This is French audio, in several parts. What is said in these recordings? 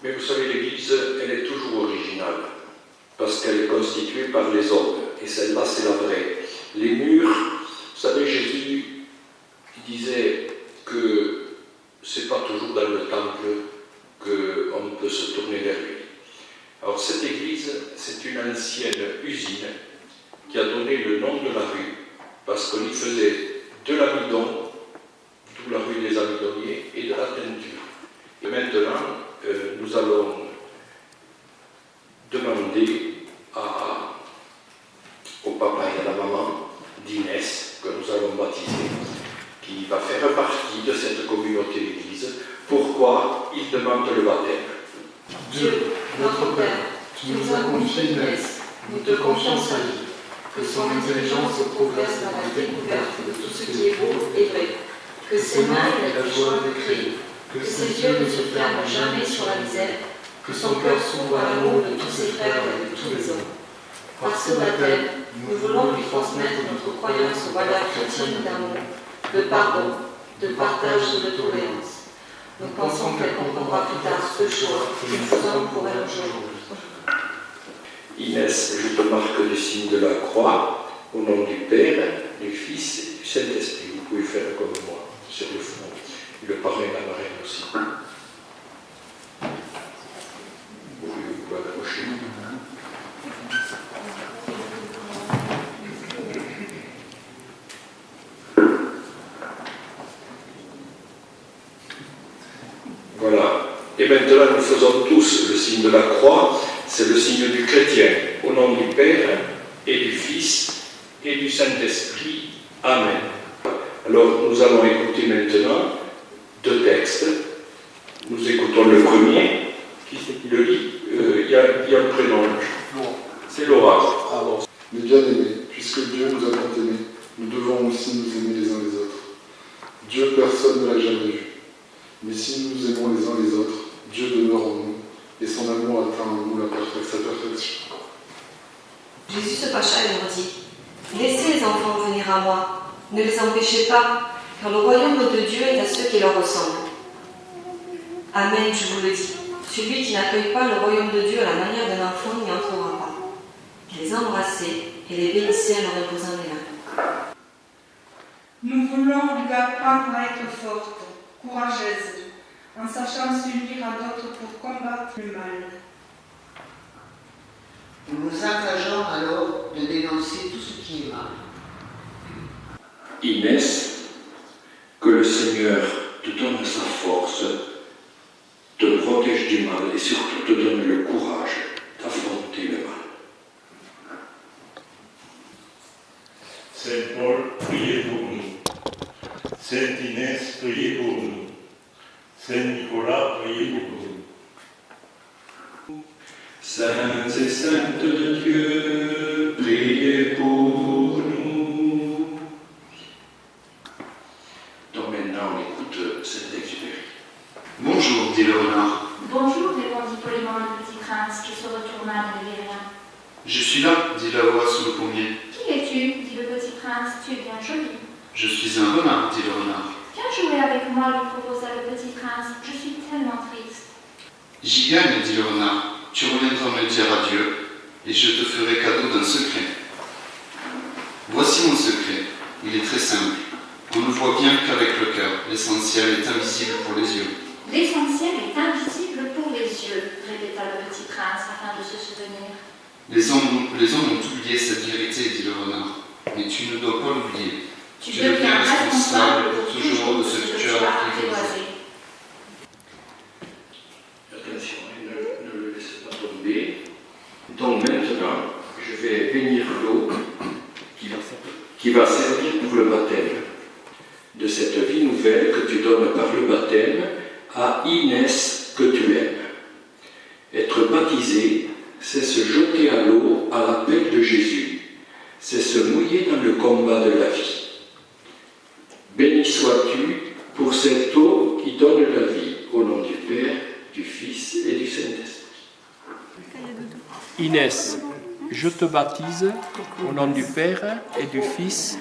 Mais vous savez, l'Église, elle est toujours originale, parce qu'elle est constituée par les hommes, et celle-là, c'est la vraie. Les murs, vous savez, Jésus disait que c'est pas toujours dans le temple qu'on peut se tourner vers lui. Alors cette église, c'est une ancienne usine qui a donné le nom de la rue, parce qu'on y faisait de l'amidon, d'où la rue des amidonniers, et de la teinture. Et maintenant, nous allons demander au papa et à la maman d'Inès, que nous allons baptiser, qui va faire partie de cette communauté d'église. Pourquoi il demande le baptême? Dieu, notre Père, tu nous as confié Inès, nous te confions sa vie, que son intelligence progresse dans la découverte de tout ce qui est beau et vrai, que ses mains aient la joie de créer, que ses yeux ne se ferment jamais sur la misère, que son cœur s'ouvre à l'amour de tous ses frères et de tous les hommes. Par ce baptême, nous voulons lui transmettre notre croyance aux valeurs chrétiennes d'amour, de pardon, de partage et de tolérance. Nous pensons qu'elle comprendra plus tard ce choix que nous faisons pour elle aujourd'hui. Inès, je te marque le signe de la croix, au nom du Père, du Fils et du Saint-Esprit. Vous pouvez faire comme moi, sur le front. Le parrain et la marraine aussi. Vous pouvez vous accrocher. Voilà. Et maintenant, nous faisons tous le signe de la croix. C'est le signe du chrétien. Au nom du Père et du Fils et du Saint-Esprit. Amen. Alors, nous allons écouter maintenant 2 textes. Nous écoutons le premier. Qui c'est qui le lit? Il y a le prénom. C'est Laura. Alors. Mais bien-aimés, puisque Dieu nous a tant aimés, nous devons aussi nous aimer les uns les autres. Dieu, personne ne l'a jamais vu. Mais si nous nous aimons les uns les autres, Dieu demeure en nous, et son amour atteint en nous sa perfection. Jésus se fâcha et leur dit : Laissez les enfants venir à moi, ne les empêchez pas, car le royaume de Dieu est à ceux qui leur ressemblent. Amen, je vous le dis, celui qui n'accueille pas le royaume de Dieu à la manière d'un enfant n'y entrera pas. Il les embrassait et les bénissait en leur imposant les mains. Nous voulons lui apprendre à être forte, courageuse, en sachant s'unir à d'autres pour combattre le mal. Nous nous engageons alors de dénoncer tout ce qui est mal. Inès, que le Seigneur te donne sa force, te protège du mal et surtout te donne le courage d'affronter le mal. Saint Paul, priez pour nous. Sainte Inès, priez pour nous. Saint Nicolas, priez pour nous. Saints et saintes de Dieu, priez pour nous. Donc maintenant, on écoute Saint-Exupéry. Bonjour, dit le renard. Bonjour, répondit poliment le petit prince qui se retourna ne dit rien. Je suis là, dit la voix sous le pommier. Qui es-tu, dit le petit prince, tu es bien joli. Je suis un renard, dit le renard. Viens jouer avec moi, lui proposa le petit prince, je suis tellement triste. J'y gagne, dit le renard. Tu reviendras me dire adieu, et je te ferai cadeau d'un secret. Voici mon secret, il est très simple. On ne voit bien qu'avec le cœur, l'essentiel est invisible pour les yeux. L'essentiel est invisible pour les yeux, répéta le petit prince afin de se souvenir. Les hommes ont oublié cette vérité, dit le renard. Mais tu ne dois pas l'oublier. Tu deviens responsable pour toujours de ce que tu as apprivoisé. Attention, ne le laissez pas tomber. Donc maintenant, je vais bénir l'eau qui va servir pour le baptême de cette vie nouvelle que tu donnes par le baptême à Inès que tu aimes. Être baptisé, c'est se jeter à l'eau à l'appel de Jésus. C'est se mouiller dans le combat de la vie. Béni sois-tu pour cette eau qui donne la vie, au nom du Père, du Fils et du Saint-Esprit. Inès, je te baptise au nom du Père et du Fils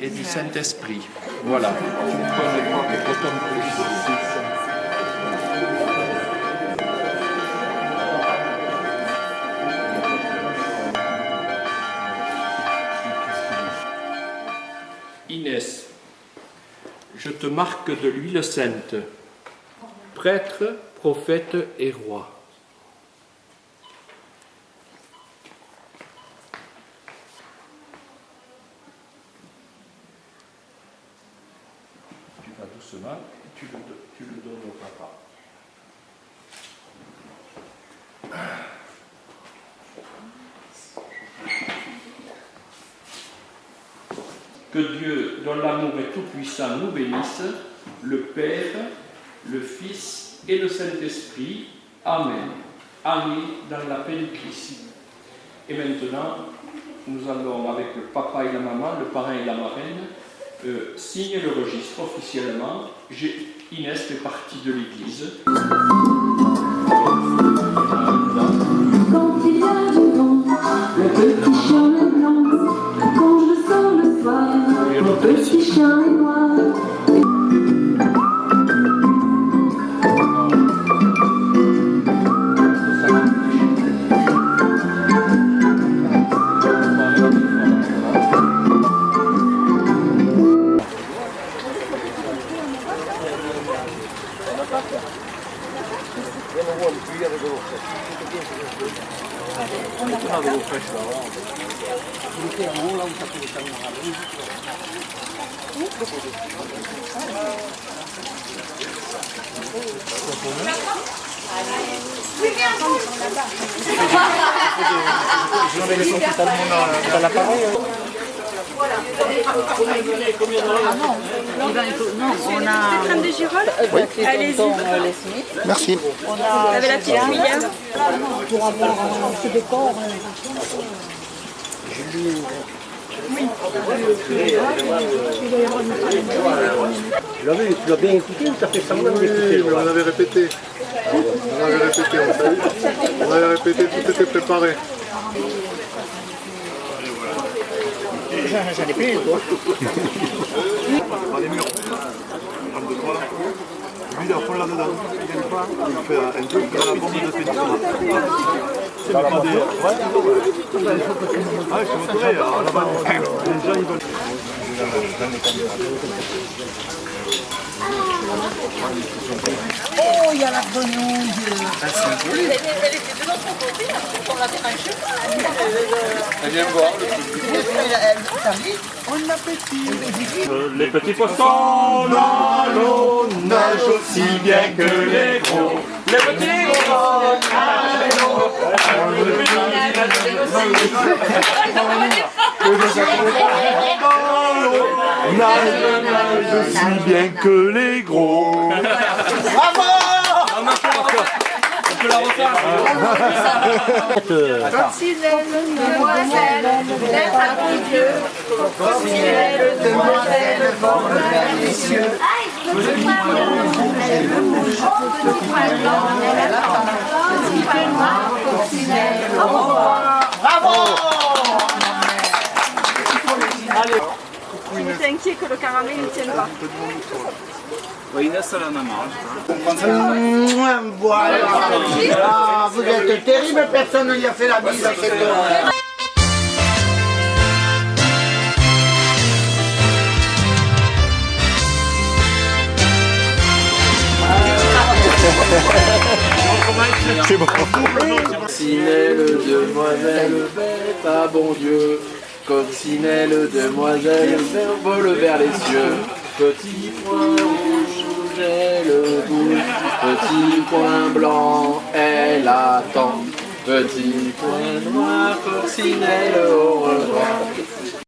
et du Saint-Esprit. Voilà. Tu ne connais pas, mais te marque de l'huile sainte, prêtre, prophète et roi. Tu vas doucement et tu le donnes au papa. Que Dieu, dont l'amour est tout-puissant, nous bénisse, le Père, le Fils et le Saint-Esprit. Amen. Allez dans la paix du Christ. Et maintenant, nous allons, avec le papa et la maman, le parrain et la marraine, signer le registre officiellement. Inès fait partie de l'Église. Quand il y a du vent, le petit chien est blanc. Quand je sors le soir, mon petit chien est noir. On a crème de girolles. Allez-y. Merci. Avec la petite cuillère. Pour avoir un petit décor. Oui. Tu l'as bien écouté ou tu as fait semblant d'écouter? On avait répété. On avait répété, tout était préparé. J'en ai plus, quoi. Dans les murs. Un, deux, trois. Lui, il est à fond là-dedans. Il gagne pas. Il fait un truc dans la bombe de péninsule. C'est pas des... Ouais. Ah, je te montrerai. Alors là-bas, les gens, ils veulent... Oh, il y a la grenouille. Elle était dedans son côté, on l'a dérangée. Elle vient voir. Bon appétit. Les petits poissons dans l'eau nagent aussi bien que les gros. Les petits poissons nagent dans l'eau. Nagent aussi bien que les gros. Bravo! On peut la refaire. Coccinelle, demoiselle, lettre à ton Dieu. Coccinelle, demoiselle, forme vers les cieux. Petit point rouge, elle bouge. Petit point blanc, elle attend. Petit point noir, coccinelle, au revoir. Bravo! Il était inquiet que le caramel ne tienne pas. Voilà. Ah, vous êtes terrible, personne ne lui a fait la bise à cet homme. C'est bon. Coccinelle, demoiselle, bête à bon Dieu. Coccinelle, demoiselle, vole vers les cieux. Petit point rouge, elle bouge. Petit point blanc, elle attend. Petit point noir, coccinelle, au revoir.